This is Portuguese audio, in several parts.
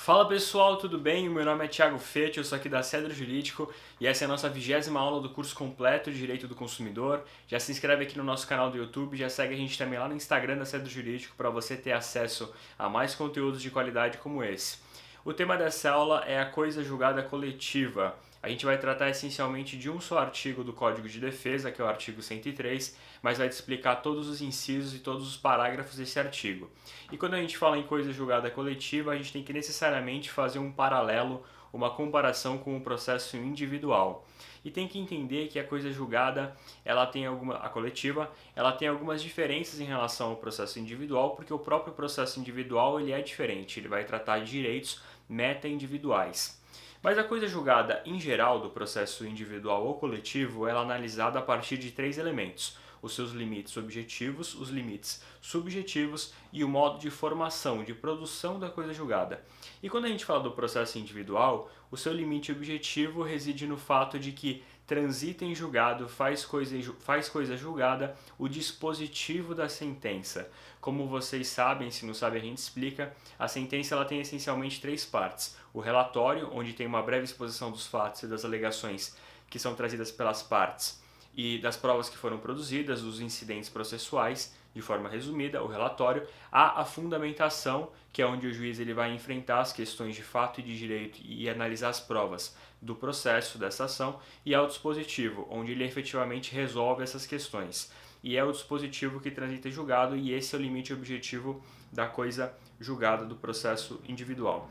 Fala pessoal, tudo bem? O meu nome é Thiago Fett, eu sou aqui da Cedro Jurídico e essa é a nossa 20ª aula do curso completo de Direito do Consumidor. Já se inscreve aqui no nosso canal do YouTube, já segue a gente também lá no Instagram da Cedro Jurídico para você ter acesso a mais conteúdos de qualidade como esse. O tema dessa aula é a coisa julgada coletiva. A gente vai tratar essencialmente de um só artigo do Código de Defesa, que é o artigo 103, mas vai te explicar todos os incisos e todos os parágrafos desse artigo. E quando a gente fala em coisa julgada coletiva, a gente tem que necessariamente fazer um paralelo, uma comparação com o processo individual. E tem que entender que a coisa julgada, a coletiva, ela tem algumas diferenças em relação ao processo individual, porque o próprio processo individual ele é diferente, ele vai tratar de direitos meta-individuais. Mas a coisa julgada em geral do processo individual ou coletivo ela é analisada a partir de três elementos: os seus limites objetivos, os limites subjetivos e o modo de formação, de produção da coisa julgada. E quando a gente fala do processo individual, o seu limite objetivo reside no fato de que transita em julgado, faz coisa julgada, o dispositivo da sentença. Como vocês sabem, se não sabem a gente explica, a sentença ela tem essencialmente três partes: o relatório, onde tem uma breve exposição dos fatos e das alegações que são trazidas pelas partes e das provas que foram produzidas, dos incidentes processuais, de forma resumida, o relatório, há a fundamentação, que é onde o juiz ele vai enfrentar as questões de fato e de direito e analisar as provas do processo dessa ação, e há o dispositivo, onde ele efetivamente resolve essas questões. E é o dispositivo que transita em julgado, e esse é o limite objetivo da coisa julgada do processo individual.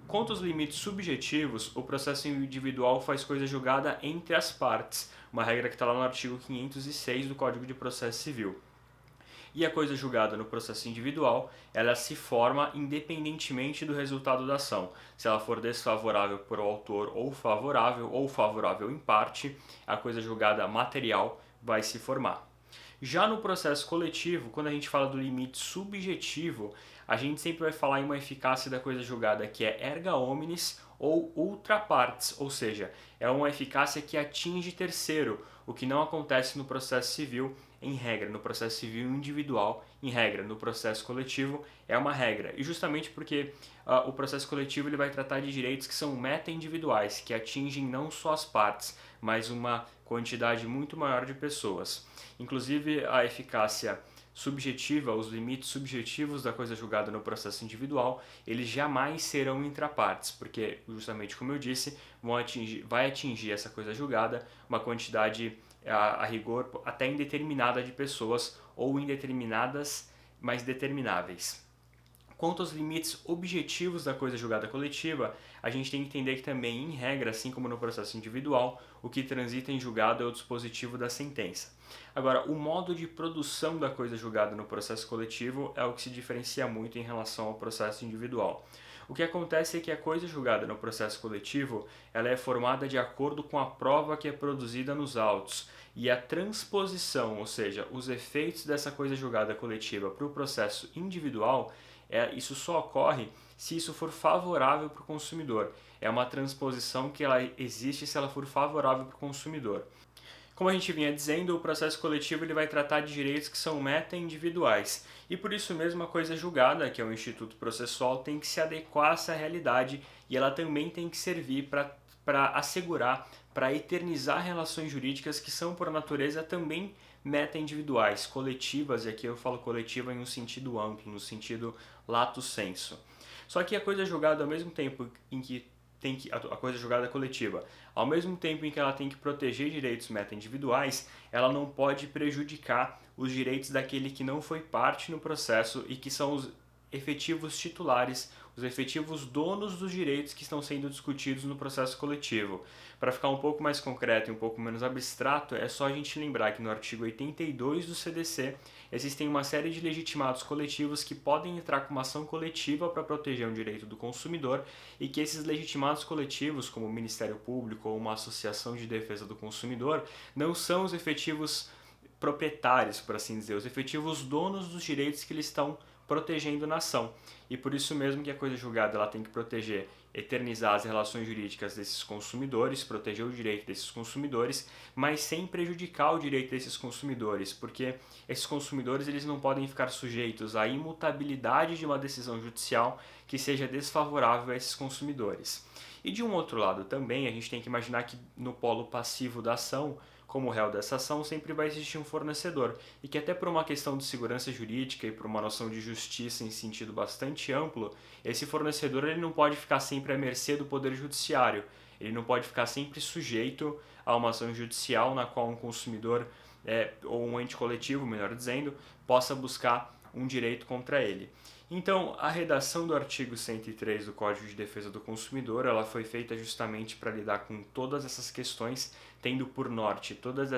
Quanto aos limites subjetivos, o processo individual faz coisa julgada entre as partes, uma regra que está lá no artigo 506 do Código de Processo Civil. E a coisa julgada no processo individual, ela se forma independentemente do resultado da ação. Se ela for desfavorável para o autor ou favorável em parte, a coisa julgada material vai se formar. Já no processo coletivo, quando a gente fala do limite subjetivo, a gente sempre vai falar em uma eficácia da coisa julgada que é erga omnes ou ultra partes, ou seja, é uma eficácia que atinge terceiro, o que não acontece no processo civil em regra, no processo civil individual, em regra, no processo coletivo é uma regra. E justamente porque o processo coletivo ele vai tratar de direitos que são meta-individuais, que atingem não só as partes, mas uma quantidade muito maior de pessoas. Inclusive a eficácia subjetiva, os limites subjetivos da coisa julgada no processo individual, eles jamais serão intrapartes, porque, justamente como eu disse, vai atingir essa coisa julgada uma quantidade a rigor até indeterminada de pessoas ou indeterminadas, mas determináveis. Quanto aos limites objetivos da coisa julgada coletiva, a gente tem que entender que também, em regra, assim como no processo individual, o que transita em julgado é o dispositivo da sentença. Agora, o modo de produção da coisa julgada no processo coletivo é o que se diferencia muito em relação ao processo individual. O que acontece é que a coisa julgada no processo coletivo ela é formada de acordo com a prova que é produzida nos autos, e a transposição, ou seja, os efeitos dessa coisa julgada coletiva para o processo individual, isso só ocorre se isso for favorável para o consumidor. É uma transposição que ela existe se ela for favorável para o consumidor. Como a gente vinha dizendo, o processo coletivo ele vai tratar de direitos que são meta-individuais. E por isso mesmo a coisa julgada, que é o instituto processual, tem que se adequar a essa realidade e ela também tem que servir para assegurar, para eternizar relações jurídicas que são por natureza também meta-individuais, coletivas, e aqui eu falo coletiva em um sentido amplo, no sentido lato sensu. Só que a coisa julgada, ao mesmo tempo em que a coisa julgada coletiva, ao mesmo tempo em que ela tem que proteger direitos meta-individuais, ela não pode prejudicar os direitos daquele que não foi parte no processo e que são os efetivos titulares, os efetivos donos dos direitos que estão sendo discutidos no processo coletivo. Para ficar um pouco mais concreto e um pouco menos abstrato, é só a gente lembrar que no artigo 82 do CDC existem uma série de legitimados coletivos que podem entrar com uma ação coletiva para proteger um direito do consumidor e que esses legitimados coletivos, como o Ministério Público ou uma associação de defesa do consumidor, não são os efetivos proprietários, por assim dizer, os efetivos donos dos direitos que eles estão protegendo na ação. E por isso mesmo que a coisa julgada ela tem que proteger, eternizar as relações jurídicas desses consumidores, proteger o direito desses consumidores, mas sem prejudicar o direito desses consumidores, porque esses consumidores eles não podem ficar sujeitos à imutabilidade de uma decisão judicial que seja desfavorável a esses consumidores. E de um outro lado também, a gente tem que imaginar que no polo passivo da ação, como réu dessa ação, sempre vai existir um fornecedor, e que até por uma questão de segurança jurídica e por uma noção de justiça em sentido bastante amplo, esse fornecedor ele não pode ficar sempre à mercê do poder judiciário, ele não pode ficar sempre sujeito a uma ação judicial na qual um consumidor, ou um ente coletivo, melhor dizendo, possa buscar um direito contra ele. Então, a redação do artigo 103 do Código de Defesa do Consumidor, ela foi feita justamente para lidar com todas essas questões, tendo por norte todas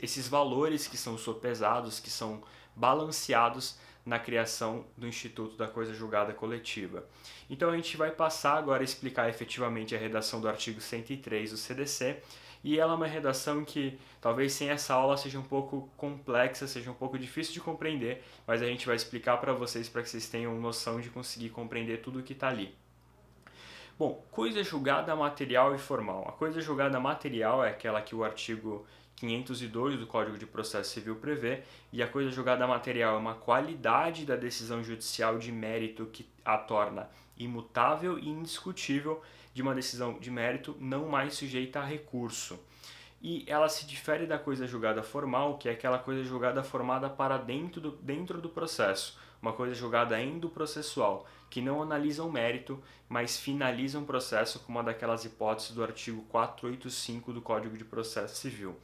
esses valores que são sopesados, que são balanceados na criação do Instituto da Coisa Julgada Coletiva. Então, a gente vai passar agora a explicar efetivamente a redação do artigo 103 do CDC, e ela é uma redação que talvez sem essa aula seja um pouco complexa, seja um pouco difícil de compreender, mas a gente vai explicar para vocês tenham noção de conseguir compreender tudo o que está ali. Bom, coisa julgada material e formal. A coisa julgada material é aquela que o artigo 502 do Código de Processo Civil prevê, e a coisa julgada material é uma qualidade da decisão judicial de mérito que a torna imutável e indiscutível de uma decisão de mérito não mais sujeita a recurso. E ela se difere da coisa julgada formal, que é aquela coisa julgada formada para dentro do processo, uma coisa julgada endoprocessual, que não analisa o mérito, mas finaliza um processo com uma daquelas hipóteses do artigo 485 do Código de Processo Civil.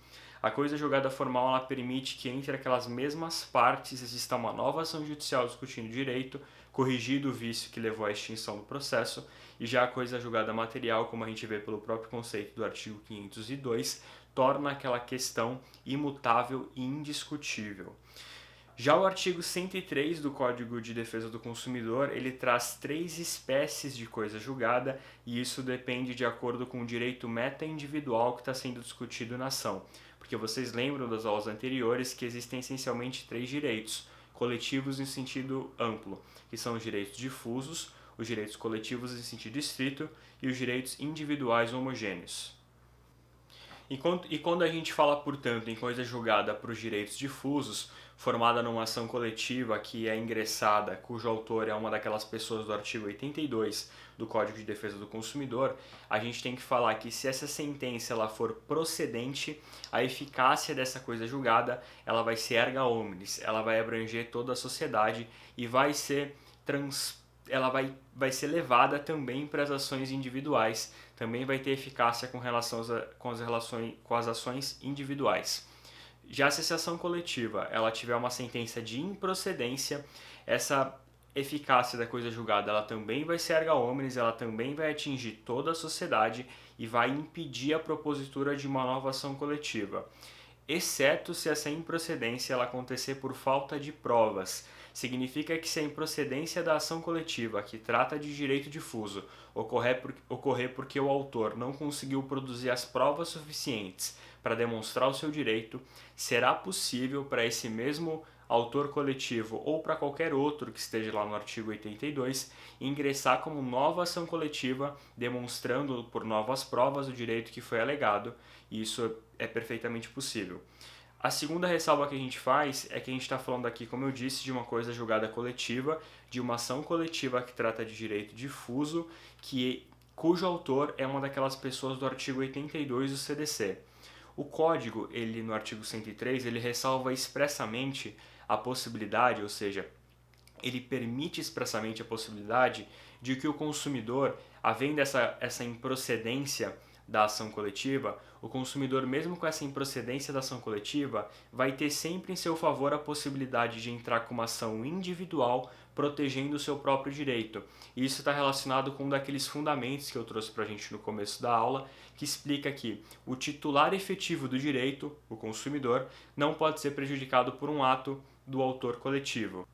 A coisa julgada formal ela permite que entre aquelas mesmas partes exista uma nova ação judicial discutindo direito, corrigido o vício que levou à extinção do processo, e já a coisa julgada material, como a gente vê pelo próprio conceito do artigo 502, torna aquela questão imutável e indiscutível. Já o artigo 103 do Código de Defesa do Consumidor, ele traz 3 espécies de coisa julgada, e isso depende de acordo com o direito meta-individual que está sendo discutido na ação. Porque vocês lembram das aulas anteriores que existem essencialmente 3 direitos, coletivos em sentido amplo, que são os direitos difusos, os direitos coletivos em sentido estrito e os direitos individuais homogêneos. E quando a gente fala, portanto, em coisa julgada para os direitos difusos, formada numa ação coletiva que é ingressada, cujo autor é uma daquelas pessoas do artigo 82 do Código de Defesa do Consumidor, a gente tem que falar que se essa sentença ela for procedente, a eficácia dessa coisa julgada ela vai ser erga omnes, ela vai abranger toda a sociedade e vai ser ela vai ser levada também para as ações individuais, também vai ter eficácia com as ações individuais. Já se essa ação coletiva ela tiver uma sentença de improcedência, essa eficácia da coisa julgada ela também vai ser erga omnes, ela também vai atingir toda a sociedade e vai impedir a propositura de uma nova ação coletiva, exceto se essa improcedência ela acontecer por falta de provas. Significa que se a improcedência da ação coletiva, que trata de direito difuso, ocorrer porque o autor não conseguiu produzir as provas suficientes para demonstrar o seu direito, será possível para esse mesmo autor coletivo ou para qualquer outro que esteja lá no artigo 82, ingressar como nova ação coletiva, demonstrando por novas provas o direito que foi alegado, e isso é perfeitamente possível. A segunda ressalva que a gente faz é que a gente está falando aqui, como eu disse, de uma coisa julgada coletiva, de uma ação coletiva que trata de direito difuso, cujo autor é uma daquelas pessoas do artigo 82 do CDC. O código, ele no artigo 103, ele ressalva expressamente a possibilidade, ou seja, ele permite expressamente a possibilidade de que o consumidor, havendo essa improcedência da ação coletiva, o consumidor, mesmo com essa improcedência da ação coletiva, vai ter sempre em seu favor a possibilidade de entrar com uma ação individual protegendo o seu próprio direito. E isso está relacionado com um daqueles fundamentos que eu trouxe para a gente no começo da aula, que explica que o titular efetivo do direito, o consumidor, não pode ser prejudicado por um ato do autor coletivo.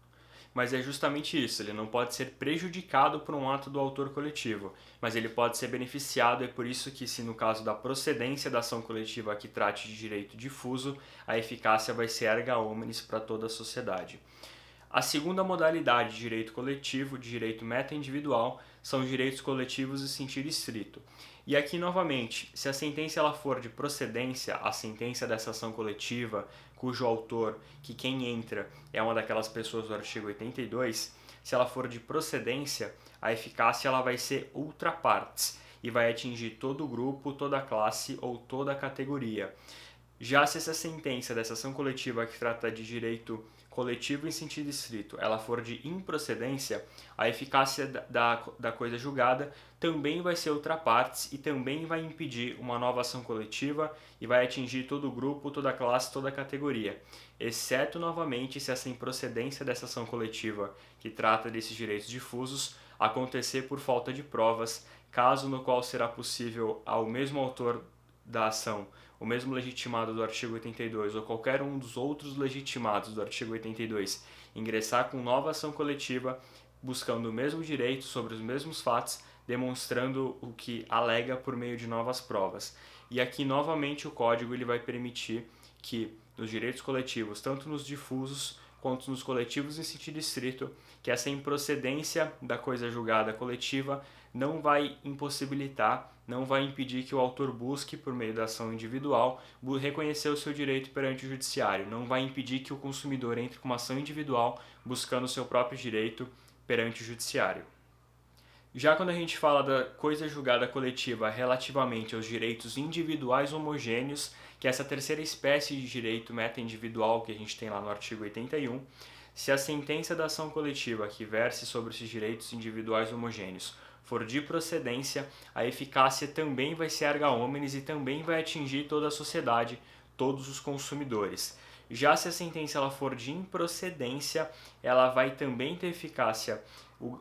Mas é justamente isso, ele não pode ser prejudicado por um ato do autor coletivo, mas ele pode ser beneficiado, é por isso que se no caso da procedência da ação coletiva que trate de direito difuso, a eficácia vai ser erga omnes para toda a sociedade. A segunda modalidade de direito coletivo, de direito meta-individual, são os direitos coletivos em sentido estrito. E aqui, novamente, se a sentença ela for de procedência, a sentença dessa ação coletiva, cujo autor, que quem entra é uma daquelas pessoas do artigo 82, se ela for de procedência, a eficácia ela vai ser ultra partes e vai atingir todo o grupo, toda a classe ou toda a categoria. Já se essa sentença dessa ação coletiva que trata de direito coletivo em sentido estrito, ela for de improcedência, a eficácia da coisa julgada também vai ser ultra partes e também vai impedir uma nova ação coletiva e vai atingir todo o grupo, toda a classe, toda a categoria, exceto novamente se essa improcedência dessa ação coletiva que trata desses direitos difusos acontecer por falta de provas, caso no qual será possível ao mesmo autor da ação, o mesmo legitimado do artigo 82 ou qualquer um dos outros legitimados do artigo 82 ingressar com nova ação coletiva buscando o mesmo direito sobre os mesmos fatos, demonstrando o que alega por meio de novas provas. E aqui novamente o código ele vai permitir que nos direitos coletivos, tanto nos difusos quanto nos coletivos em sentido estrito, que essa improcedência da coisa julgada coletiva não vai impossibilitar, não vai impedir que o autor busque, por meio da ação individual, reconhecer o seu direito perante o judiciário, não vai impedir que o consumidor entre com uma ação individual buscando o seu próprio direito perante o judiciário. Já quando a gente fala da coisa julgada coletiva relativamente aos direitos individuais homogêneos, que é essa terceira espécie de direito meta-individual que a gente tem lá no artigo 81, se a sentença da ação coletiva que verse sobre esses direitos individuais homogêneos for de procedência, a eficácia também vai ser erga omnes e também vai atingir toda a sociedade, todos os consumidores. Já se a sentença ela for de improcedência, ela vai também ter eficácia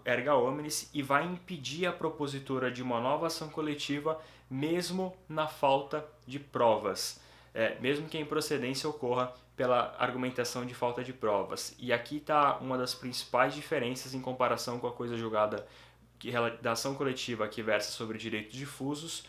erga omnes e vai impedir a propositura de uma nova ação coletiva mesmo na falta de provas, mesmo que a improcedência ocorra pela argumentação de falta de provas. E aqui está uma das principais diferenças em comparação com a coisa julgada da ação coletiva que versa sobre direitos difusos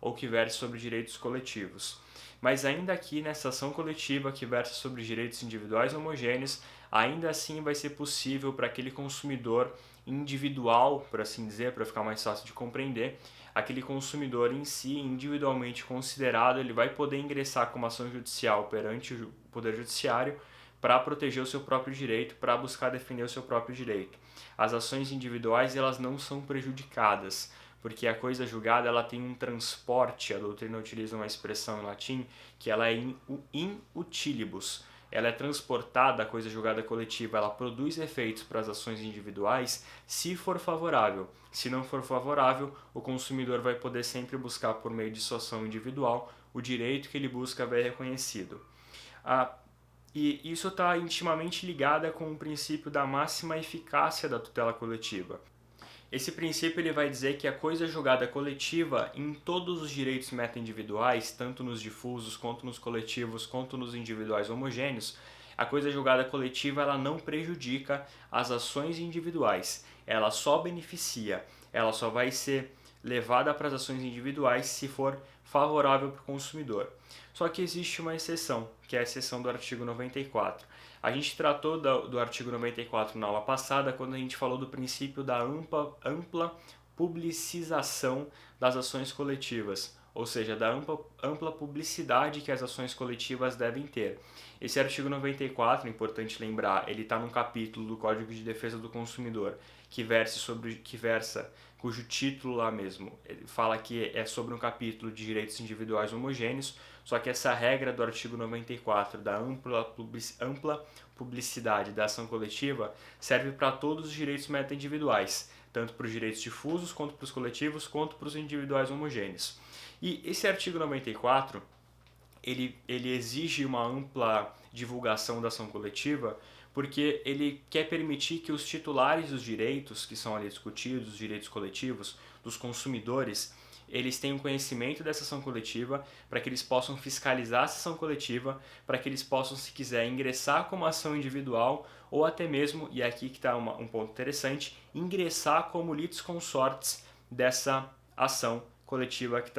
ou que versa sobre direitos coletivos. Mas ainda aqui nessa ação coletiva que versa sobre direitos individuais homogêneos, ainda assim vai ser possível para aquele consumidor individual, por assim dizer, para ficar mais fácil de compreender, aquele consumidor em si, individualmente considerado, ele vai poder ingressar com uma ação judicial perante o Poder Judiciário para proteger o seu próprio direito, para buscar defender o seu próprio direito. As ações individuais elas não são prejudicadas, porque a coisa julgada ela tem um transporte, a doutrina utiliza uma expressão em latim, que ela é in utilibus. Ela é transportada, a coisa julgada coletiva, ela produz efeitos para as ações individuais se for favorável. Se não for favorável, o consumidor vai poder sempre buscar por meio de sua ação individual o direito que ele busca ver reconhecido. E isso está intimamente ligado com o princípio da máxima eficácia da tutela coletiva. Esse princípio ele vai dizer que a coisa julgada coletiva em todos os direitos meta-individuais, tanto nos difusos, quanto nos coletivos, quanto nos individuais homogêneos, a coisa julgada coletiva ela não prejudica as ações individuais, ela só beneficia, ela só vai ser levada para as ações individuais se for favorável para o consumidor. Só que existe uma exceção, que é a exceção do artigo 94. A gente tratou do artigo 94 na aula passada, quando a gente falou do princípio da ampla publicização das ações coletivas, ou seja, da ampla publicidade que as ações coletivas devem ter. Esse artigo 94, importante lembrar, ele está num capítulo do Código de Defesa do Consumidor cujo título lá mesmo fala que é sobre um capítulo de direitos individuais homogêneos, só que essa regra do artigo 94 da ampla publicidade da ação coletiva serve para todos os direitos meta-individuais, tanto para os direitos difusos, quanto para os coletivos, quanto para os individuais homogêneos. E esse artigo 94, ele exige uma ampla divulgação da ação coletiva, porque ele quer permitir que os titulares dos direitos que são ali discutidos, os direitos coletivos, dos consumidores, eles tenham conhecimento dessa ação coletiva, para que eles possam fiscalizar essa ação coletiva, para que eles possam, se quiser, ingressar como ação individual, ou até mesmo, e é aqui que está um ponto interessante, ingressar como litisconsortes dessa ação coletiva que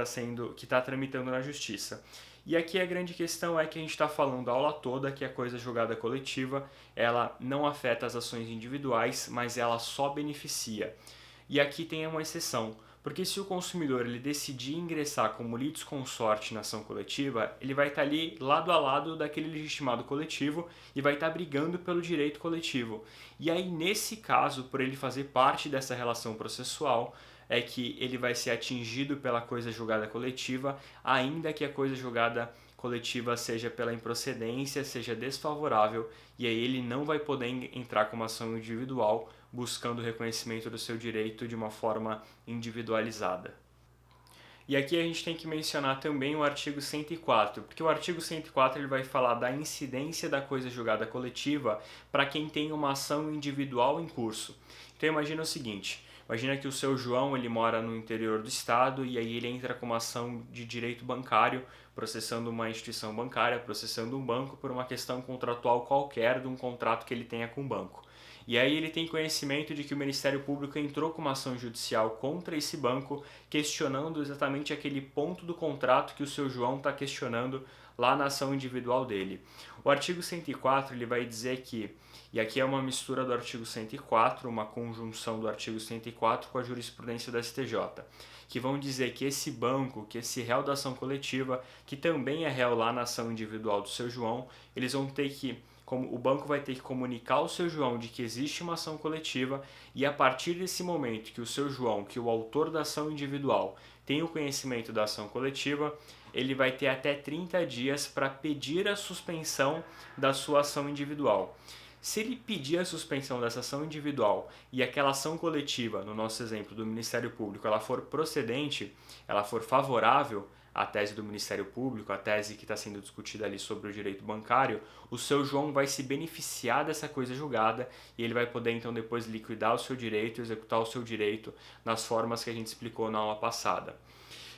está tramitando na justiça. E aqui a grande questão é que a gente está falando a aula toda que a coisa julgada coletiva, ela não afeta as ações individuais, mas ela só beneficia. E aqui tem uma exceção, porque se o consumidor ele decidir ingressar como litisconsorte na ação coletiva, ele vai estar ali lado a lado daquele legitimado coletivo e vai estar brigando pelo direito coletivo. E aí, nesse caso, por ele fazer parte dessa relação processual, é que ele vai ser atingido pela coisa julgada coletiva, ainda que a coisa julgada coletiva seja pela improcedência, seja desfavorável, e aí ele não vai poder entrar com uma ação individual buscando o reconhecimento do seu direito de uma forma individualizada. E aqui a gente tem que mencionar também o artigo 104, porque o artigo 104 ele vai falar da incidência da coisa julgada coletiva para quem tem uma ação individual em curso. Então imagina o seguinte, imagina que o seu João ele mora no interior do estado e aí ele entra com uma ação de direito bancário, processando uma instituição bancária, processando um banco por uma questão contratual qualquer de um contrato que ele tenha com o banco. E aí ele tem conhecimento de que o Ministério Público entrou com uma ação judicial contra esse banco, questionando exatamente aquele ponto do contrato que o seu João está questionando lá na ação individual dele. O artigo 104 ele vai dizer que, e aqui é uma mistura do artigo 104, uma conjunção do artigo 104 com a jurisprudência do STJ, que vão dizer que esse banco, que esse réu da ação coletiva, que também é réu lá na ação individual do seu João, eles vão ter que o banco vai ter que comunicar ao seu João de que existe uma ação coletiva e a partir desse momento que o seu João, que o autor da ação individual, tem o conhecimento da ação coletiva, ele vai ter até 30 dias para pedir a suspensão da sua ação individual. Se ele pedir a suspensão dessa ação individual e aquela ação coletiva, no nosso exemplo do Ministério Público, ela for procedente, ela for favorável à tese do Ministério Público, a tese que está sendo discutida ali sobre o direito bancário, o seu João vai se beneficiar dessa coisa julgada e ele vai poder então depois liquidar o seu direito, executar o seu direito nas formas que a gente explicou na aula passada.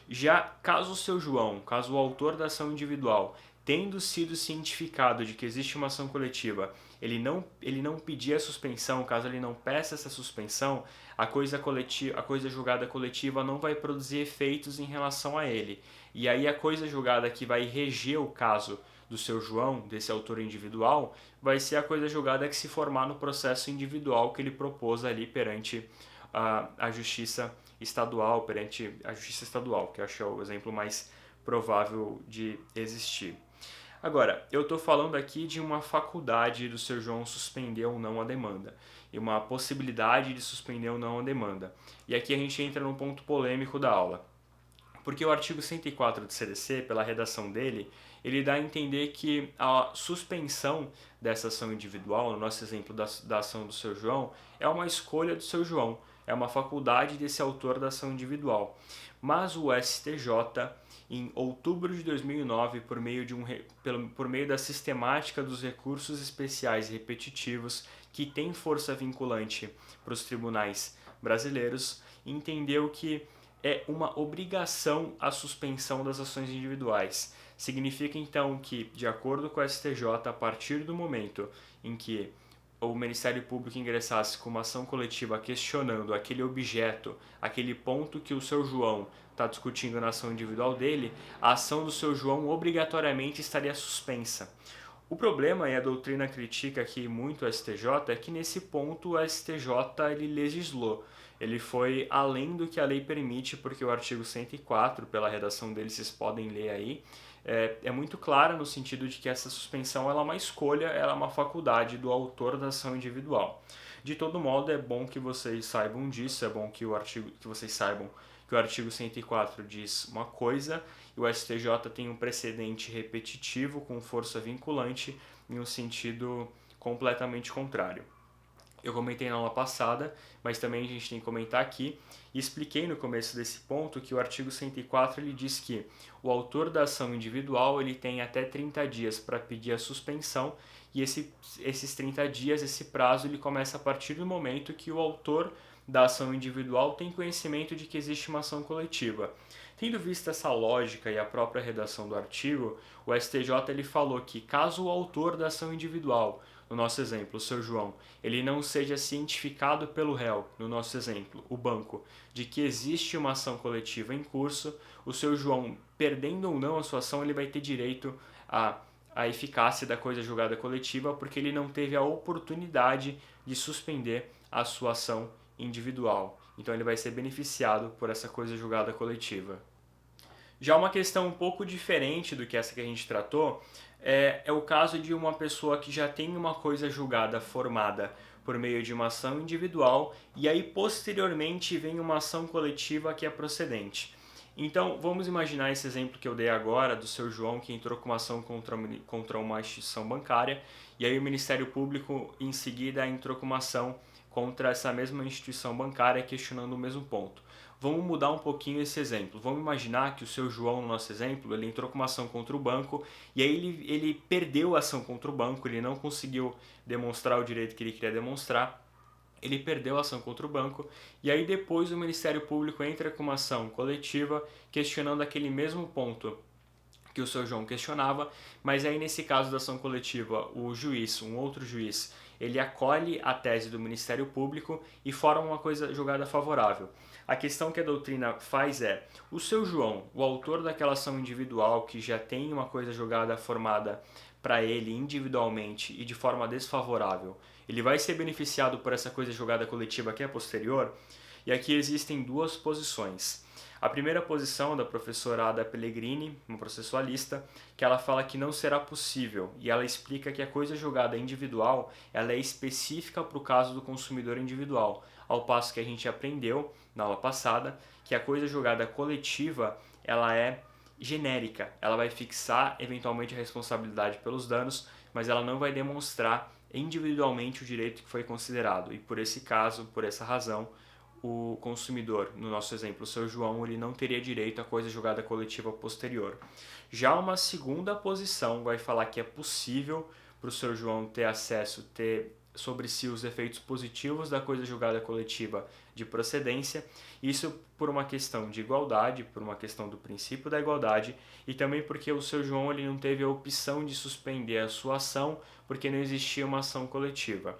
Já caso o seu João, caso o autor da ação individual, tendo sido cientificado de que existe uma ação coletiva, ele não pedir a suspensão, caso ele não peça essa suspensão, a coisa julgada coletiva não vai produzir efeitos em relação a ele. E aí a coisa julgada que vai reger o caso do seu João, desse autor individual, vai ser a coisa julgada que se formar no processo individual que ele propôs ali perante a justiça estadual, que eu acho que é o exemplo mais provável de existir. Agora, eu estou falando aqui de uma faculdade do seu João suspender ou não a demanda, e uma possibilidade de suspender ou não a demanda. E aqui a gente entra num ponto polêmico da aula. Porque o artigo 104 do CDC, pela redação dele, ele dá a entender que a suspensão dessa ação individual, no nosso exemplo da ação do seu João, é uma escolha do seu João, é uma faculdade desse autor da ação individual. Mas o STJ, em outubro de 2009, por meio da sistemática dos recursos especiais e repetitivos, que tem força vinculante para os tribunais brasileiros, entendeu que é uma obrigação a suspensão das ações individuais. Significa então que, de acordo com o STJ, a partir do momento em que o Ministério Público ingressasse com uma ação coletiva questionando aquele objeto, aquele ponto que o seu João está discutindo na ação individual dele, a ação do seu João obrigatoriamente estaria suspensa. O problema, e a doutrina critica aqui muito o STJ, é que nesse ponto o STJ ele legislou. Ele foi além do que a lei permite, porque o artigo 104, pela redação dele, vocês podem ler aí, é muito clara no sentido de que essa suspensão ela é uma escolha, ela é uma faculdade do autor da ação individual. De todo modo, é bom que vocês saibam disso, é bom que vocês saibam que o artigo 104 diz uma coisa e o STJ tem um precedente repetitivo com força vinculante em um sentido completamente contrário. Eu comentei na aula passada, mas também a gente tem que comentar aqui, e expliquei no começo desse ponto que o artigo 104 ele diz que o autor da ação individual ele tem até 30 dias para pedir a suspensão, e esses 30 dias, esse prazo, ele começa a partir do momento que o autor da ação individual tem conhecimento de que existe uma ação coletiva. Tendo visto essa lógica e a própria redação do artigo, o STJ ele falou que caso o autor da ação individual, no nosso exemplo, o seu João, ele não seja cientificado pelo réu, no nosso exemplo, o banco, de que existe uma ação coletiva em curso, o seu João, perdendo ou não a sua ação, ele vai ter direito à eficácia da coisa julgada coletiva, porque ele não teve a oportunidade de suspender a sua ação individual. Então ele vai ser beneficiado por essa coisa julgada coletiva. Já uma questão um pouco diferente do que essa que a gente tratou é o caso de uma pessoa que já tem uma coisa julgada formada por meio de uma ação individual e aí posteriormente vem uma ação coletiva que é procedente. Então vamos imaginar esse exemplo que eu dei agora do seu João que entrou com uma ação contra uma instituição bancária e aí o Ministério Público em seguida entrou com uma ação contra essa mesma instituição bancária questionando o mesmo ponto. Vamos mudar um pouquinho esse exemplo. Vamos imaginar que o seu João, no nosso exemplo, ele entrou com uma ação contra o banco e aí ele perdeu a ação contra o banco, ele não conseguiu demonstrar o direito que ele queria demonstrar, ele perdeu a ação contra o banco e aí depois o Ministério Público entra com uma ação coletiva questionando aquele mesmo ponto que o seu João questionava, mas aí nesse caso da ação coletiva, o juiz, um outro juiz, ele acolhe a tese do Ministério Público e forma uma coisa julgada favorável. A questão que a doutrina faz é, o seu João, o autor daquela ação individual que já tem uma coisa julgada formada para ele individualmente e de forma desfavorável, ele vai ser beneficiado por essa coisa julgada coletiva que é posterior? E aqui existem duas posições. A primeira posição da professora Ada Pellegrini, uma processualista, que ela fala que não será possível e ela explica que a coisa julgada individual ela é específica para o caso do consumidor individual, ao passo que a gente aprendeu na aula passada que a coisa julgada coletiva ela é genérica, ela vai fixar eventualmente a responsabilidade pelos danos, mas ela não vai demonstrar individualmente o direito que foi considerado e por esse caso, por essa razão, o consumidor, no nosso exemplo, o seu João, ele não teria direito à coisa julgada coletiva posterior. Já uma segunda posição vai falar que é possível para o seu João ter acesso, ter sobre si os efeitos positivos da coisa julgada coletiva de procedência, isso por uma questão de igualdade, por uma questão do princípio da igualdade e também porque o seu João ele não teve a opção de suspender a sua ação porque não existia uma ação coletiva.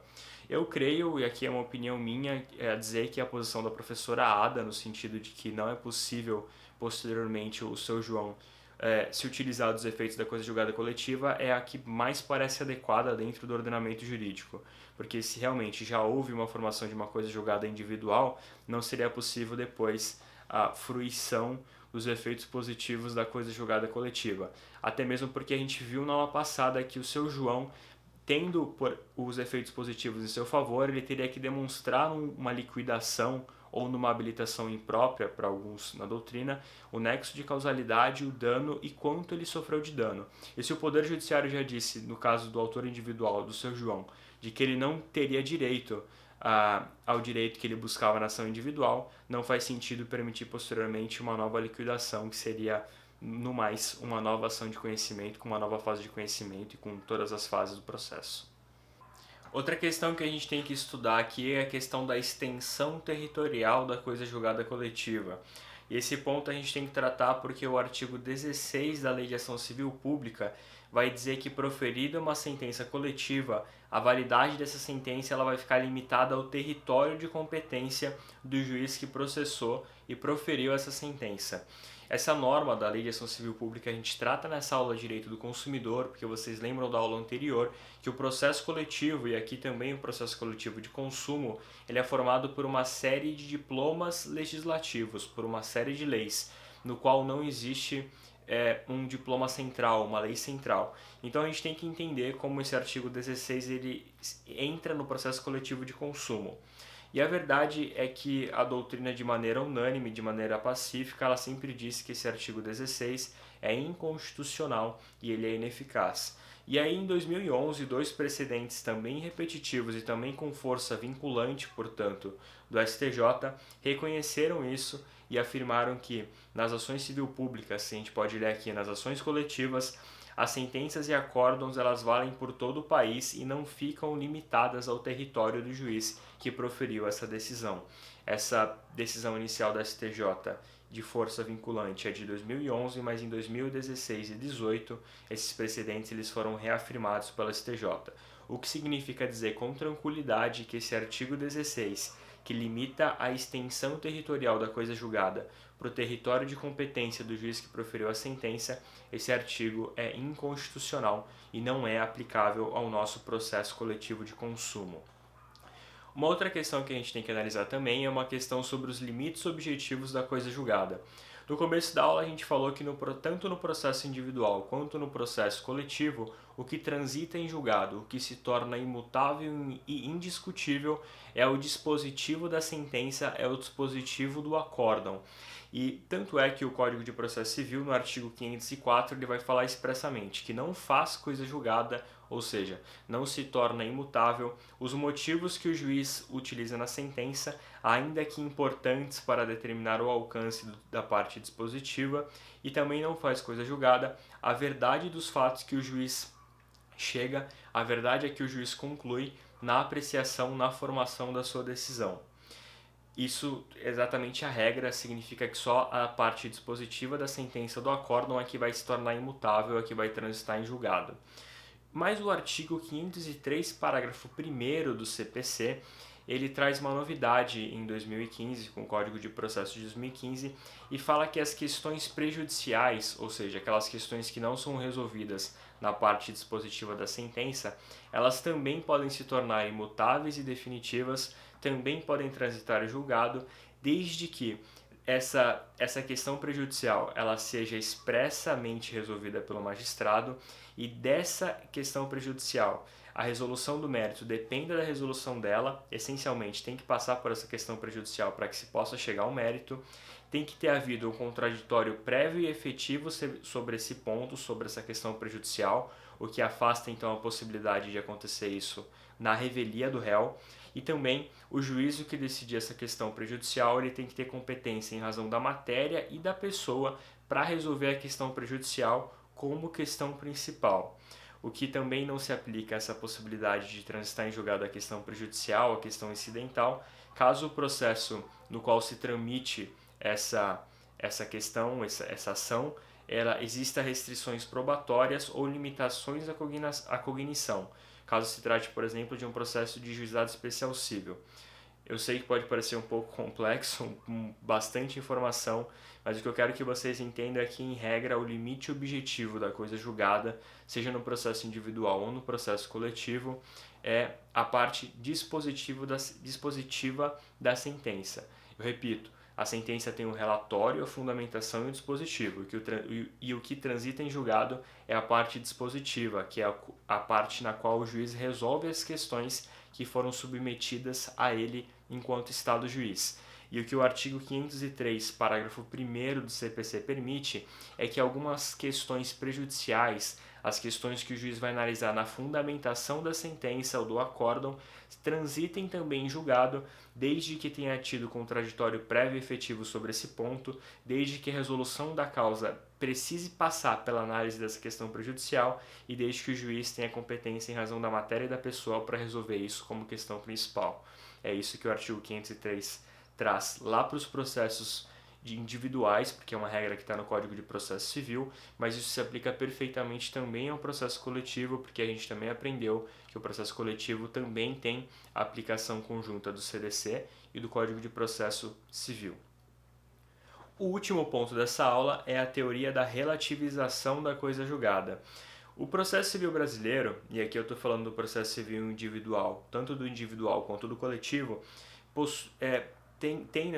Eu creio, e aqui é uma opinião minha, dizer que a posição da professora Ada, no sentido de que não é possível posteriormente o seu João se utilizar dos efeitos da coisa julgada coletiva, é a que mais parece adequada dentro do ordenamento jurídico. Porque se realmente já houve uma formação de uma coisa julgada individual, não seria possível depois a fruição dos efeitos positivos da coisa julgada coletiva. Até mesmo porque a gente viu na aula passada que o seu João, tendo os efeitos positivos em seu favor, ele teria que demonstrar uma liquidação ou numa habilitação imprópria, para alguns na doutrina, o nexo de causalidade, o dano e quanto ele sofreu de dano. E se o Poder Judiciário já disse, no caso do autor individual, do seu João, de que ele não teria direito ao direito que ele buscava na ação individual, não faz sentido permitir posteriormente uma nova liquidação, que seria no mais uma nova ação de conhecimento, com uma nova fase de conhecimento e com todas as fases do processo. Outra questão que a gente tem que estudar aqui é a questão da extensão territorial da coisa julgada coletiva. E esse ponto a gente tem que tratar porque o artigo 16 da Lei de Ação Civil Pública vai dizer que proferida uma sentença coletiva, a validade dessa sentença ela vai ficar limitada ao território de competência do juiz que processou e proferiu essa sentença. Essa norma da Lei de Ação Civil Pública a gente trata nessa aula de Direito do Consumidor, porque vocês lembram da aula anterior que o processo coletivo, e aqui também o processo coletivo de consumo, ele é formado por uma série de diplomas legislativos, por uma série de leis, no qual não existe um diploma central, uma lei central. Então a gente tem que entender como esse artigo 16 ele entra no processo coletivo de consumo. E a verdade é que a doutrina, de maneira unânime, de maneira pacífica, ela sempre disse que esse artigo 16 é inconstitucional e ele é ineficaz. E aí, em 2011, dois precedentes também repetitivos e também com força vinculante, portanto, do STJ, reconheceram isso e afirmaram que nas ações civil públicas, a gente pode ler aqui, nas ações coletivas, as sentenças e acórdãos elas valem por todo o país e não ficam limitadas ao território do juiz que proferiu essa decisão. Essa decisão inicial da STJ de força vinculante é de 2011, mas em 2016 e 2018 esses precedentes eles foram reafirmados pela STJ. O que significa dizer com tranquilidade que esse artigo 16, que limita a extensão territorial da coisa julgada para o território de competência do juiz que proferiu a sentença, esse artigo é inconstitucional e não é aplicável ao nosso processo coletivo de consumo. Uma outra questão que a gente tem que analisar também é uma questão sobre os limites objetivos da coisa julgada. No começo da aula a gente falou que tanto no processo individual quanto no processo coletivo, o que transita em julgado, o que se torna imutável e indiscutível é o dispositivo da sentença, é o dispositivo do acórdão. E tanto é que o Código de Processo Civil, no artigo 504, ele vai falar expressamente que não faz coisa julgada, ou seja, não se torna imutável, os motivos que o juiz utiliza na sentença, ainda que importantes para determinar o alcance da parte dispositiva, e também não faz coisa julgada a verdade dos fatos que o juiz chega, a verdade é que o juiz conclui na apreciação, na formação da sua decisão. Isso, exatamente a regra, significa que só a parte dispositiva da sentença do acórdão é que vai se tornar imutável, é que vai transitar em julgado. Mas o artigo 503, parágrafo 1º do CPC, ele traz uma novidade em 2015, com o Código de Processo de 2015, e fala que as questões prejudiciais, ou seja, aquelas questões que não são resolvidas na parte dispositiva da sentença, elas também podem se tornar imutáveis e definitivas, também podem transitar em julgado, desde que essa questão prejudicial ela seja expressamente resolvida pelo magistrado e dessa questão prejudicial a resolução do mérito dependa da resolução dela, essencialmente tem que passar por essa questão prejudicial para que se possa chegar ao mérito, tem que ter havido um contraditório prévio e efetivo sobre esse ponto, sobre essa questão prejudicial, o que afasta então a possibilidade de acontecer isso na revelia do réu, e também o juízo que decidir essa questão prejudicial ele tem que ter competência em razão da matéria e da pessoa para resolver a questão prejudicial como questão principal. O que também não se aplica a essa possibilidade de transitar em julgado a questão prejudicial, a questão incidental, caso o processo no qual se tramite essa questão, essa ação, exista restrições probatórias ou limitações à cognição, caso se trate, por exemplo, de um processo de juizado especial cível. Eu sei que pode parecer um pouco complexo, com bastante informação, mas o que eu quero que vocês entendam é que, em regra, o limite objetivo da coisa julgada, seja no processo individual ou no processo coletivo, é a parte dispositiva da sentença. Eu repito, a sentença tem um relatório, a fundamentação e o dispositivo, e o que transita em julgado é a parte dispositiva, que é a parte na qual o juiz resolve as questões que foram submetidas a ele enquanto Estado juiz. E o que o artigo 503, parágrafo 1º do CPC permite é que algumas questões prejudiciais, as questões que o juiz vai analisar na fundamentação da sentença ou do acórdão, transitem também em julgado, desde que tenha tido contraditório prévio e efetivo sobre esse ponto, desde que a resolução da causa precise passar pela análise dessa questão prejudicial e desde que o juiz tenha competência em razão da matéria e da pessoa para resolver isso como questão principal. É isso que o artigo 503 traz lá para os processos individuais, porque é uma regra que está no Código de Processo Civil, mas isso se aplica perfeitamente também ao processo coletivo, porque a gente também aprendeu que o processo coletivo também tem a aplicação conjunta do CDC e do Código de Processo Civil. O último ponto dessa aula é a teoria da relativização da coisa julgada. O processo civil brasileiro, e aqui eu estou falando do processo civil individual, tanto do individual quanto do coletivo, tem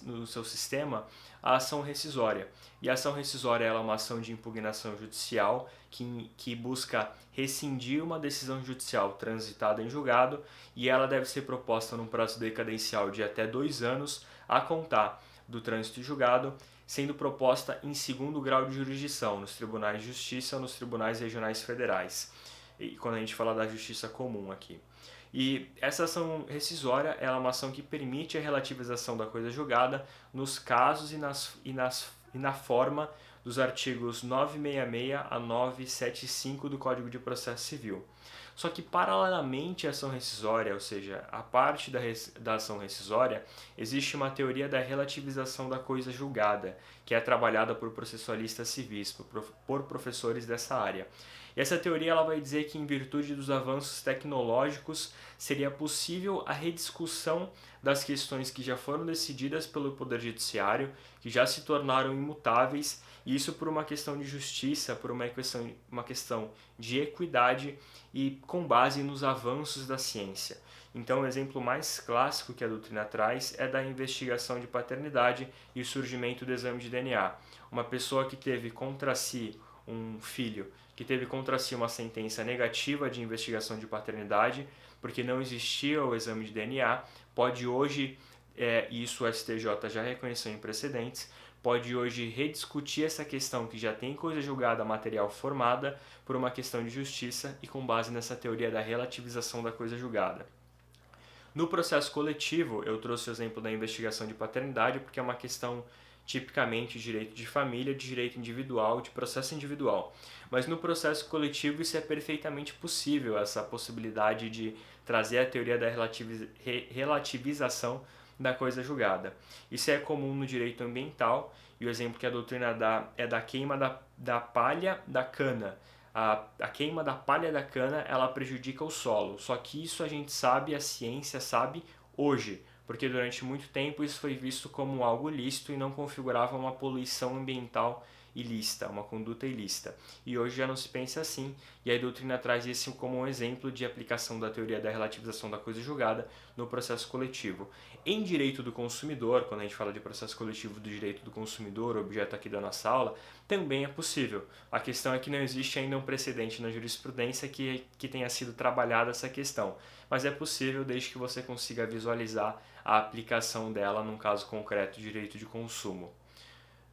no seu sistema a ação rescisória. E a ação rescisória ela é uma ação de impugnação judicial que busca rescindir uma decisão judicial transitada em julgado, e ela deve ser proposta num prazo decadencial de até 2 anos a contar do trânsito em julgado, sendo proposta em 2º grau de jurisdição, nos tribunais de justiça ou nos tribunais regionais federais, e quando a gente fala da justiça comum aqui. E essa ação rescisória é uma ação que permite a relativização da coisa julgada nos casos e e na forma dos artigos 966 a 975 do Código de Processo Civil. Só que, paralelamente à ação rescisória, ou seja, a parte da ação rescisória, existe uma teoria da relativização da coisa julgada, que é trabalhada por processualistas civis, por professores dessa área. E essa teoria ela vai dizer que, em virtude dos avanços tecnológicos, seria possível a rediscussão das questões que já foram decididas pelo Poder Judiciário, que já se tornaram imutáveis, e isso por uma questão de justiça, por uma questão de equidade e com base nos avanços da ciência. Então, o exemplo mais clássico que a doutrina traz é da investigação de paternidade e o surgimento do exame de DNA. Uma pessoa que teve contra si um filho, que teve contra si uma sentença negativa de investigação de paternidade, porque não existia o exame de DNA, pode hoje, isso o STJ já reconheceu em precedentes, pode hoje rediscutir essa questão que já tem coisa julgada material formada por uma questão de justiça e com base nessa teoria da relativização da coisa julgada. No processo coletivo, eu trouxe o exemplo da investigação de paternidade porque é uma questão tipicamente de direito de família, de direito individual, de processo individual. Mas no processo coletivo isso é perfeitamente possível, essa possibilidade de trazer a teoria da relativização da coisa julgada. Isso é comum no direito ambiental e o exemplo que a doutrina dá é da queima da palha da cana. A queima da palha da cana ela prejudica o solo, só que isso a gente sabe, a ciência sabe hoje, porque durante muito tempo isso foi visto como algo lícito e não configurava uma poluição ambiental ilícita, uma conduta ilícita. E hoje já não se pensa assim, e a doutrina traz isso como um exemplo de aplicação da teoria da relativização da coisa julgada no processo coletivo. Em direito do consumidor, quando a gente fala de processo coletivo do direito do consumidor, objeto aqui da nossa aula, também é possível. A questão é que não existe ainda um precedente na jurisprudência que tenha sido trabalhada essa questão, mas é possível desde que você consiga visualizar a aplicação dela num caso concreto de direito de consumo.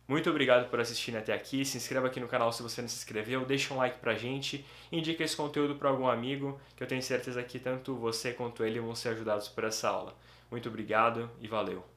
Muito obrigado por assistir até aqui, se inscreva aqui no canal se você não se inscreveu, deixa um like pra gente, indica esse conteúdo para algum amigo, que eu tenho certeza que tanto você quanto ele vão ser ajudados por essa aula. Muito obrigado e valeu!